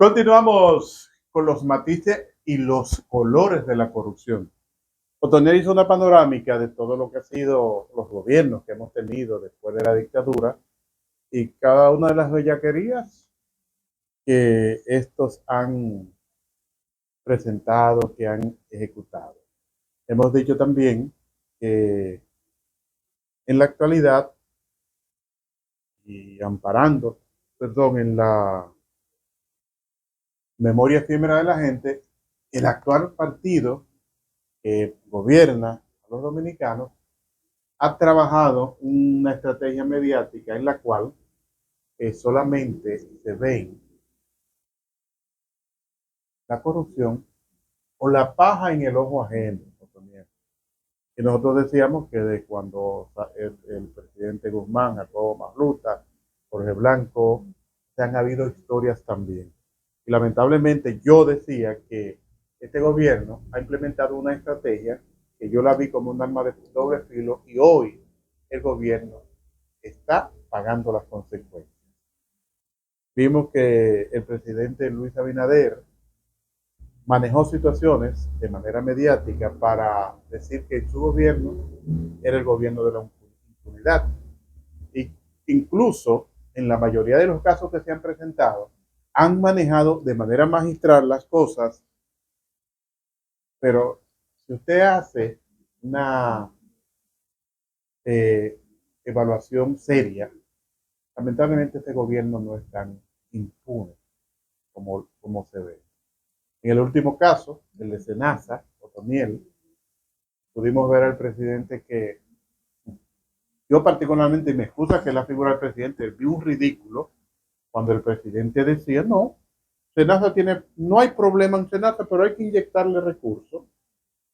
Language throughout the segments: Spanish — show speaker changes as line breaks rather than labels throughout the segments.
Continuamos con los matices y los colores de la corrupción. Otoniel hizo una panorámica de todo lo que han sido los gobiernos que hemos tenido después de la dictadura y cada una de las bellaquerías que estos han presentado, que han ejecutado. Hemos dicho también que en la actualidad y amparando, en la memoria efímera de la gente, el actual partido que gobierna a los dominicanos ha trabajado una estrategia mediática en la cual solamente se ven la corrupción o la paja en el ojo ajeno. Y nosotros decíamos que de cuando el presidente Guzmán, Jacobo Magluta, Jorge Blanco, se han habido historias también. Y lamentablemente yo decía que este gobierno ha implementado una estrategia que yo la vi como un arma de doble filo y hoy el gobierno está pagando las consecuencias. Vimos que el presidente Luis Abinader manejó situaciones de manera mediática para decir que su gobierno era el gobierno de la impunidad. Y incluso en la mayoría de los casos que se han presentado, han manejado de manera magistral las cosas, pero si usted hace una evaluación seria, lamentablemente este gobierno no es tan impune como se ve. En el último caso, el de Senasa, Otoniel, pudimos ver al presidente que yo particularmente, y me excusa que la figura del presidente, vi un ridículo cuando el presidente decía, no, Senasa no hay problema en Senasa, pero hay que inyectarle recursos.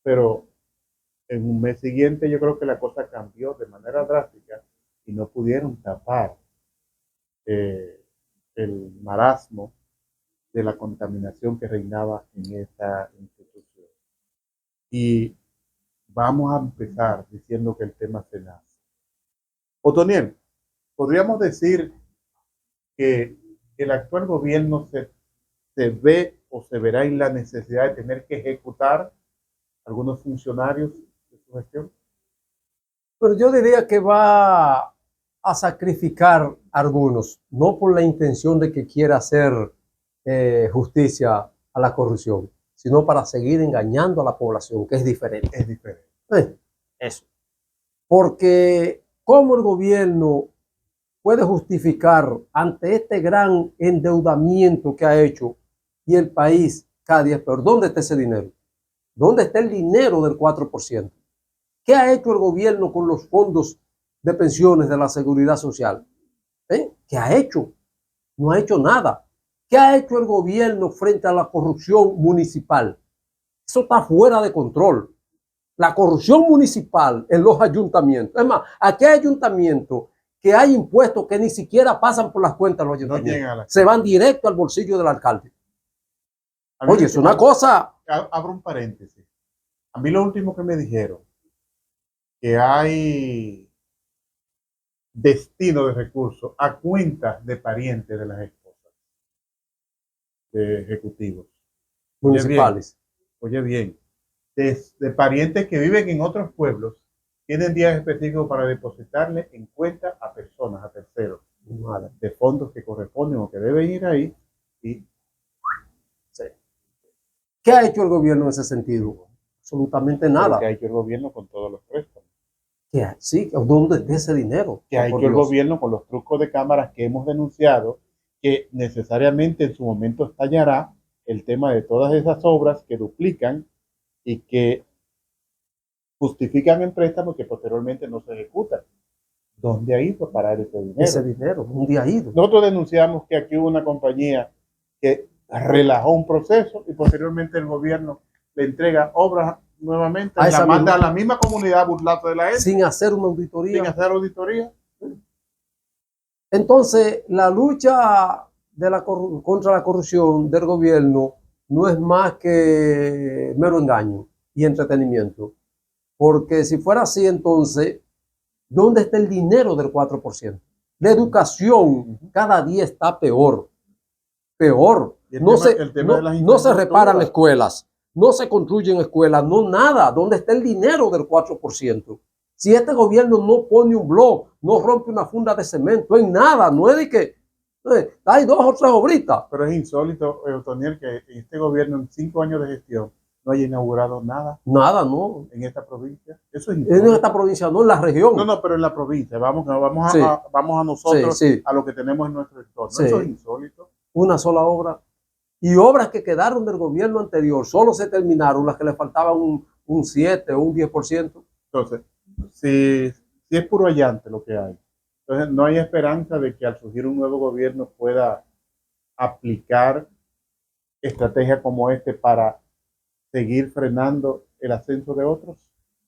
Pero en un mes siguiente yo creo que la cosa cambió de manera drástica y no pudieron tapar el marasmo de la contaminación que reinaba en esta institución. Y vamos a empezar diciendo que el tema Senasa. Otoniel, podríamos decir que el actual gobierno se ve o se verá en la necesidad de tener que ejecutar algunos funcionarios de su gestión.
Pero yo diría que va a sacrificar algunos, no por la intención de que quiera hacer justicia a la corrupción, sino para seguir engañando a la población, que es diferente.
Es diferente.
Eso. Porque ¿cómo el gobierno puede justificar ante este gran endeudamiento que ha hecho y el país cada día es peor? ¿Dónde está ese dinero? ¿Dónde está el dinero del 4%? ¿Qué ha hecho el gobierno con los fondos de pensiones de la seguridad social? ¿Qué ha hecho? No ha hecho nada. ¿Qué ha hecho el gobierno frente a la corrupción municipal? Eso está fuera de control. La corrupción municipal en los ayuntamientos. Es más, aquí hay ayuntamientos que hay impuestos que ni siquiera pasan por las cuentas de los ayuntamientos. No se van directo al bolsillo del alcalde. Oye, es una cosa...
Abro un paréntesis. A mí lo último que me dijeron, que hay destino de recursos a cuentas de parientes de las esposas de ejecutivos
municipales.
Oye bien, de parientes que viven en otros pueblos, tienen días específicos para depositarle en cuenta a personas, a terceros, de fondos que corresponden o que deben ir ahí. Y
sí. ¿Qué ha hecho el gobierno en ese sentido? Absolutamente nada.
¿Qué ha hecho el gobierno con todos los préstamos?
Sí, ¿dónde está ese dinero?
¿Qué ha hecho el gobierno con los trucos de cámaras que hemos denunciado, que necesariamente en su momento estallará el tema de todas esas obras que duplican y que justifican en préstamos que posteriormente no se ejecutan? ¿Dónde ha ido a parar ese dinero?
Ese dinero, ¿dónde ha ido?
Nosotros denunciamos que aquí hubo una compañía que relajó un proceso y posteriormente el gobierno le entrega obras nuevamente y la manda a la misma comunidad burlata de la ESA.
Sin hacer una auditoría.
Sin hacer auditoría.
Entonces, la lucha contra la corrupción del gobierno no es más que mero engaño y entretenimiento. Porque si fuera así, entonces, ¿dónde está el dinero del 4%? La educación cada día está peor. Peor.
Y el
No
tema-
se,
el tema de
no,
las
no se reparan
infraestructuras.
escuelas, no se construyen escuelas, no nada. ¿Dónde está el dinero del 4%? Si este gobierno no pone un blog, no rompe una funda de cemento, en nada, no es de que hay 2 o 3 obritas.
Pero es insólito, Otoniel, que este gobierno en 5 años de gestión no haya inaugurado nada
Nada, no.
en esta provincia. Eso es
En
insólito.
esta provincia, no en la región.
No, pero en la provincia. Vamos
Sí.
vamos a nosotros,
Sí, sí.
a lo que tenemos en nuestro entorno.
Sí.
Eso es insólito.
Una sola obra. Y obras que quedaron del gobierno anterior, solo se terminaron las que le faltaban un 7 o un 10%.
Entonces, si es puro allante lo que hay, entonces no hay esperanza de que al surgir un nuevo gobierno pueda aplicar estrategias como este para seguir frenando el ascenso de otros.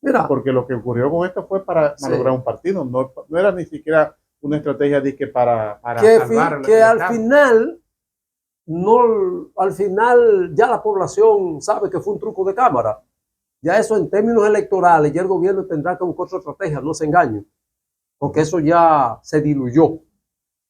Mira,
Porque lo que ocurrió con esto fue para
sí,
malograr un partido, no era ni siquiera una estrategia de que para
que,
salvar
que
el
al
Estado.
final, no, al final ya la población sabe que fue un truco de cámara. Ya eso en términos electorales, ya el gobierno tendrá que buscar otra estrategia, no se engañen, porque eso ya se diluyó.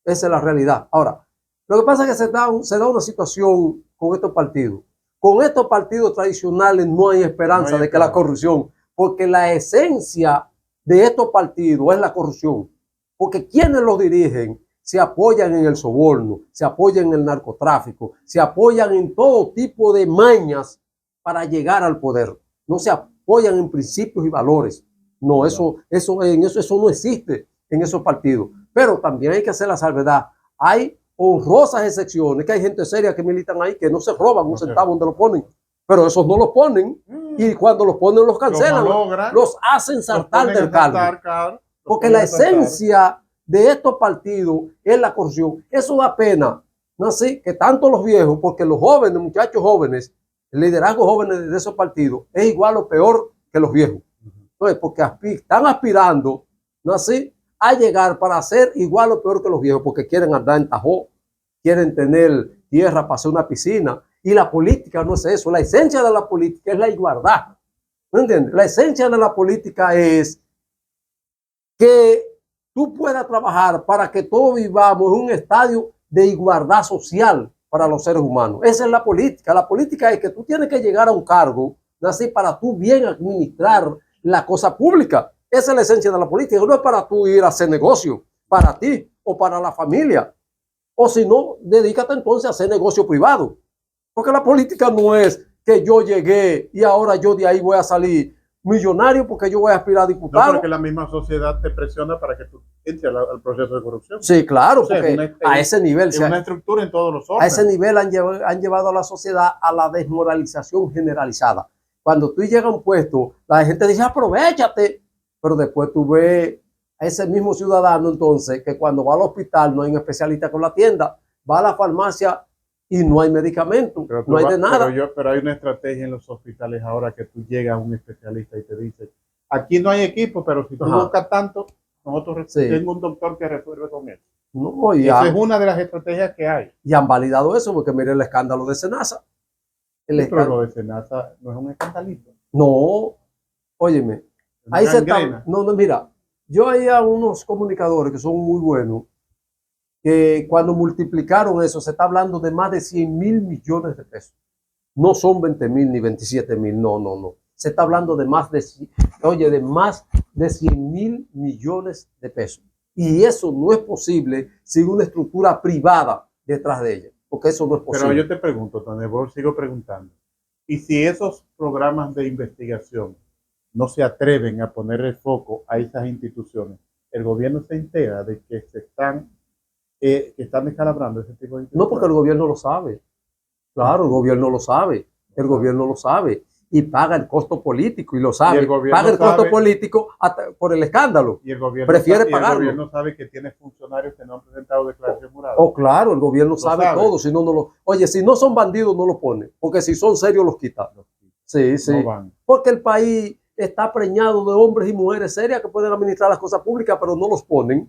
Esa es la realidad. Ahora, lo que pasa es que se da una situación con estos partidos. Con estos partidos tradicionales no hay esperanza de que la corrupción, porque la esencia de estos partidos es la corrupción. Porque quienes los dirigen se apoyan en el soborno, se apoyan en el narcotráfico, se apoyan en todo tipo de mañas para llegar al poder. No se apoyan en principios y valores. No, eso no existe en esos partidos. Pero también hay que hacer la salvedad. Hay honrosas excepciones, que hay gente seria que militan ahí, que no se roban un centavo donde lo ponen. Pero esos no los ponen. Y cuando los ponen los cancelan, los hacen saltar del cargo. Porque la esencia de estos partidos es la corrupción. Eso da pena, ¿no? Así que tanto los viejos, porque los jóvenes, muchachos jóvenes, el liderazgo jóvenes de esos partidos es igual o peor que los viejos. Entonces, porque están aspirando, ¿no? Así, a llegar para ser igual o peor que los viejos, porque quieren andar en Tajo, quieren tener tierra para hacer una piscina. Y la política no es eso. La esencia de la política es la igualdad. ¿Me entiendes? La esencia de la política es que tú puedas trabajar para que todos vivamos en un estadio de igualdad social para los seres humanos. Esa es la política. La política es que tú tienes que llegar a un cargo, así, para tú bien administrar la cosa pública. Esa es la esencia de la política. No es para tú ir a hacer negocio, para ti o para la familia. O si no, dedícate entonces a hacer negocio privado. Porque la política no es que yo llegué y ahora yo de ahí voy a salir millonario porque yo voy a aspirar a diputado.
No, porque la misma sociedad te presiona para que tú entres al proceso de corrupción.
Sí, claro, o sea, porque a ese nivel...
Es una estructura en todos los órdenes.
A ese nivel han llevado a la sociedad a la desmoralización generalizada. Cuando tú llegas a un puesto, la gente dice, aprovéchate, pero después tú ves a ese mismo ciudadano entonces que cuando va al hospital no hay un especialista con la tienda, va a la farmacia y no hay medicamento, no hay de nada.
Pero hay una estrategia en los hospitales ahora que tú llegas a un especialista y te dice, aquí no hay equipo, pero si tú buscas tanto, nosotros tengo un doctor que resuelve con eso.
No,
esa es una de las estrategias que hay.
Y han validado eso porque miren el escándalo de Senasa.
Pero lo de Senasa no es un escandalito.
No, óyeme, ahí se está. No, mira, yo veía unos comunicadores que son muy buenos, que cuando multiplicaron eso, se está hablando de más de 100,000 millones de pesos. No son 20,000 ni 27,000, no. Se está hablando de más de 100,000 millones de pesos. Y eso no es posible sin una estructura privada detrás de ella, porque eso no es posible.
Pero yo te pregunto, Tony, sigo preguntando. ¿Y si esos programas de investigación no se atreven a poner el foco a esas instituciones, el gobierno se entera de que están descalabrando ese tipo de instituciones?
No, porque el gobierno lo sabe. Claro, el gobierno lo sabe. El gobierno lo sabe. Y paga el costo político y lo sabe. Paga el costo político hasta por el escándalo.
Y el gobierno
prefiere pagarlo.
El gobierno sabe que tiene funcionarios que no han presentado declaración jurada.
Oh, claro, el gobierno sabe todo. Si no, no lo... Oye, si no son bandidos, no lo pone. Porque si son serios, los quita. Sí.
No van.
Porque el país está preñado de hombres y mujeres serias que pueden administrar las cosas públicas, pero no los ponen.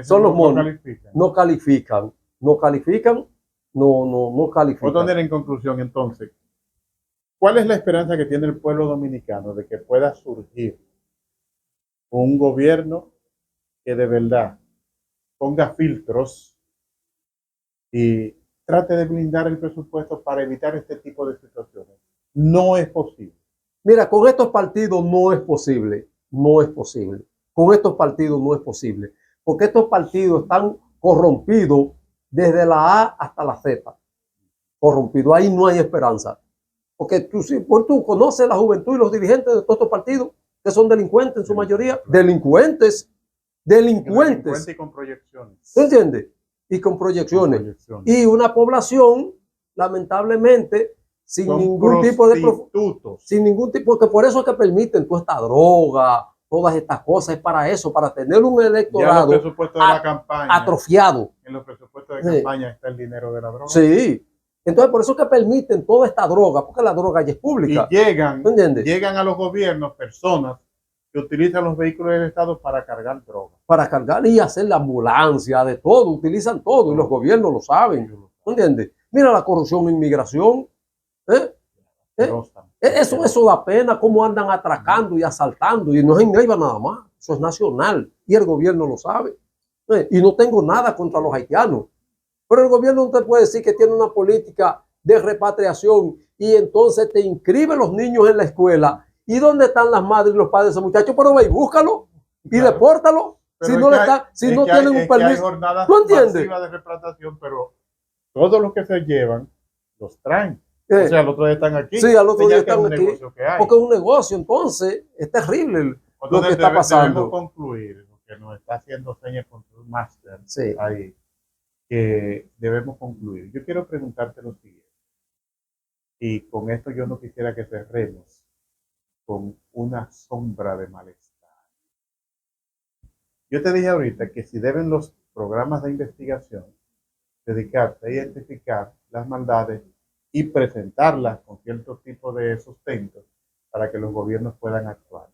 Son los monos. No califican. No califican.
En conclusión, entonces, ¿cuál es la esperanza que tiene el pueblo dominicano de que pueda surgir un gobierno que de verdad ponga filtros y trate de blindar el presupuesto para evitar este tipo de situaciones. No es posible.
Mira, con estos partidos no es posible, no es posible. Con estos partidos no es posible, porque estos partidos están corrompidos desde la A hasta la Z. Corrompido, ahí no hay esperanza. Porque tú conoces la juventud y los dirigentes de todos estos partidos que son delincuentes en su mayoría. Delincuentes.
Delincuentes y con proyecciones.
¿Tú entiendes? Y con proyecciones. Y una población, lamentablemente, sin
son
ningún tipo de sin ningún tipo, porque por eso es que permiten toda esta droga, todas estas cosas, es para eso, para tener un electorado
ya en los presupuestos de la campaña,
atrofiado.
En los presupuestos de campaña está el dinero de la droga.
Sí. Entonces, por eso es que permiten toda esta droga, porque la droga ya es pública.
Y llegan a los gobiernos personas que utilizan los vehículos del Estado para cargar droga.
Para cargar y hacer la ambulancia, de todo, utilizan todo y los gobiernos lo saben. ¿Entiendes? Mira la corrupción en inmigración. Eso da pena, cómo andan atracando y asaltando. Y no es en Neiva nada más, eso es nacional y el gobierno lo sabe. Y no tengo nada contra los haitianos. Pero el gobierno no te puede decir que tiene una política de repatriación y entonces te inscribe los niños en la escuela. ¿Y dónde están las madres y los padres de esos muchachos? Pero ve y búscalo y depórtalo. Si no, tienen un permiso. ¿Tú entiendes?
De repatriación, pero todos los que se llevan los traen. O sea, al otro día están aquí.
Sí, al otro día están aquí. Porque es un negocio, entonces es terrible lo que está pasando.
Debemos concluir, lo que nos está haciendo señas con tu máster ahí. Que debemos concluir. Yo quiero preguntarte lo siguiente, y con esto yo no quisiera que cerremos con una sombra de malestar. Yo te dije ahorita que si deben los programas de investigación dedicarse a identificar las maldades y presentarlas con cierto tipo de sustento para que los gobiernos puedan actuar.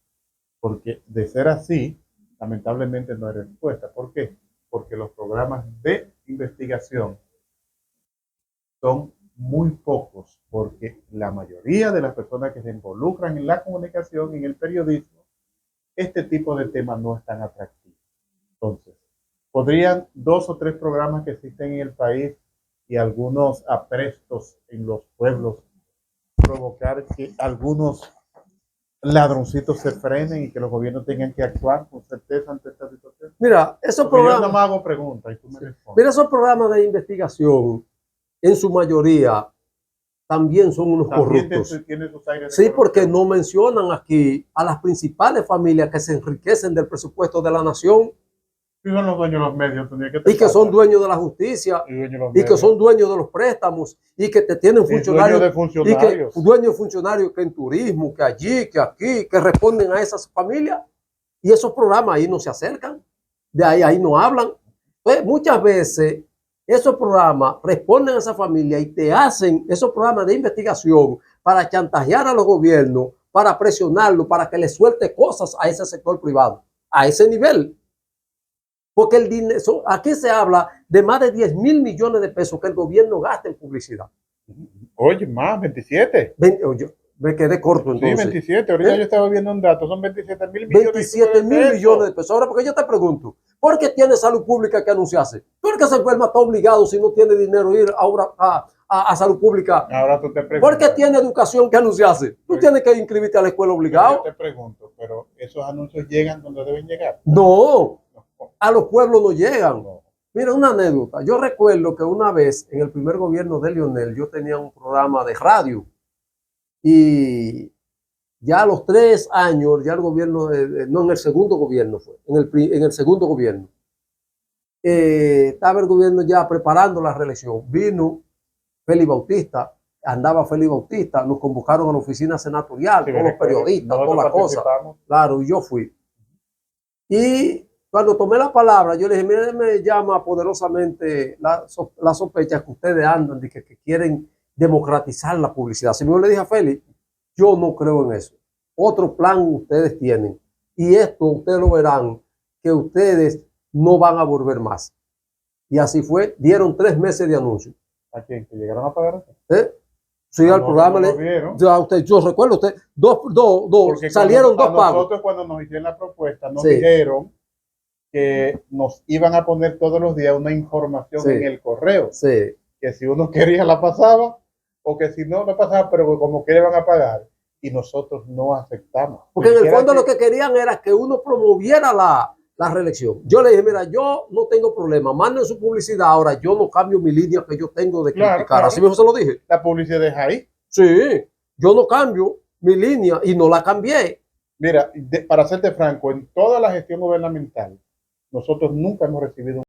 Porque de ser así, lamentablemente no hay respuesta. ¿Por qué? Porque los programas de investigación son muy pocos, porque la mayoría de las personas que se involucran en la comunicación, en el periodismo, este tipo de temas no es tan atractivo. Entonces, podrían 2 o 3 programas que existen en el país y algunos aprestos en los pueblos provocar que algunos ladroncitos se frenen y que los gobiernos tengan que actuar con certeza ante esta situación?
Mira, esos programas.
Yo no me hago preguntas y tú me respondes.
Mira, esos programas de investigación, en su mayoría, también son unos corruptos. Sí, porque no mencionan aquí a las principales familias que se enriquecen del presupuesto de la nación.
Y son los dueños de los medios.
Y que son dueños de la justicia. Y que son dueños de los préstamos. Y que te tienen funcionarios. Y que dueños de funcionarios que en turismo, que allí, que aquí, que responden a esas familias. Y esos programas ahí no se acercan. De ahí no hablan. Entonces, muchas veces esos programas responden a esa familia y te hacen esos programas de investigación para chantajear a los gobiernos, para presionarlos, para que les suelte cosas a ese sector privado. A ese nivel. Porque el dinero, aquí se habla de más de 10,000 millones de pesos que el gobierno gasta en publicidad.
Oye, más, 27.
Oye, me quedé corto entonces.
Sí, 27. Ahorita yo estaba viendo un dato, son 27,000 millones.
27,000 millones de pesos. Ahora, porque yo te pregunto, ¿por qué tiene salud pública que anunciarse? ¿Por qué se enferma está obligado si no tiene dinero ir ahora a salud pública?
Ahora tú te preguntas.
¿Por qué tiene educación que anunciarse? Tú tienes que inscribirte a la escuela obligado.
Yo te pregunto, pero esos anuncios llegan donde deben llegar.
No. A los pueblos no llegan. Mira, una anécdota. Yo recuerdo que una vez en el primer gobierno de Leonel yo tenía un programa de radio y ya a los 3 años, ya el gobierno, no, en el segundo gobierno fue, en el segundo gobierno, estaba el gobierno ya preparando la reelección. Vino Félix Bautista, andaba Félix Bautista, nos convocaron a la oficina senatorial, todos los periodistas, todas las cosas. Claro, y yo fui. Y cuando tomé la palabra, yo le dije, mire, me llama poderosamente la sospecha que ustedes andan de que quieren democratizar la publicidad. Si yo le dije a Félix, yo no creo en eso. Otro plan ustedes tienen. Y esto ustedes lo verán, que ustedes no van a volver más. Y así fue, dieron 3 meses de anuncio.
¿A quién? ¿Que llegaron a pagar?
Sí, al programa yo recuerdo, usted, salieron 2 pagos.
Nosotros cuando nos hicieron la propuesta, nos dijeron que nos iban a poner todos los días una información en el correo, que que si uno quería la pasaba, o que si no, no pasaba, pero que como que le van a pagar. Y nosotros no aceptamos.
Porque
Ni
en el
siquiera
fondo lo que querían era que uno promoviera la reelección. Yo le dije, mira, yo no tengo problema, manden su publicidad, ahora yo no cambio mi línea que yo tengo de
Claro,
criticar.
claro.
Así mismo se lo dije.
La publicidad es ahí.
Sí, yo no cambio mi línea y no la cambié.
Mira, para serte franco, en toda la gestión gubernamental, nosotros nunca hemos recibido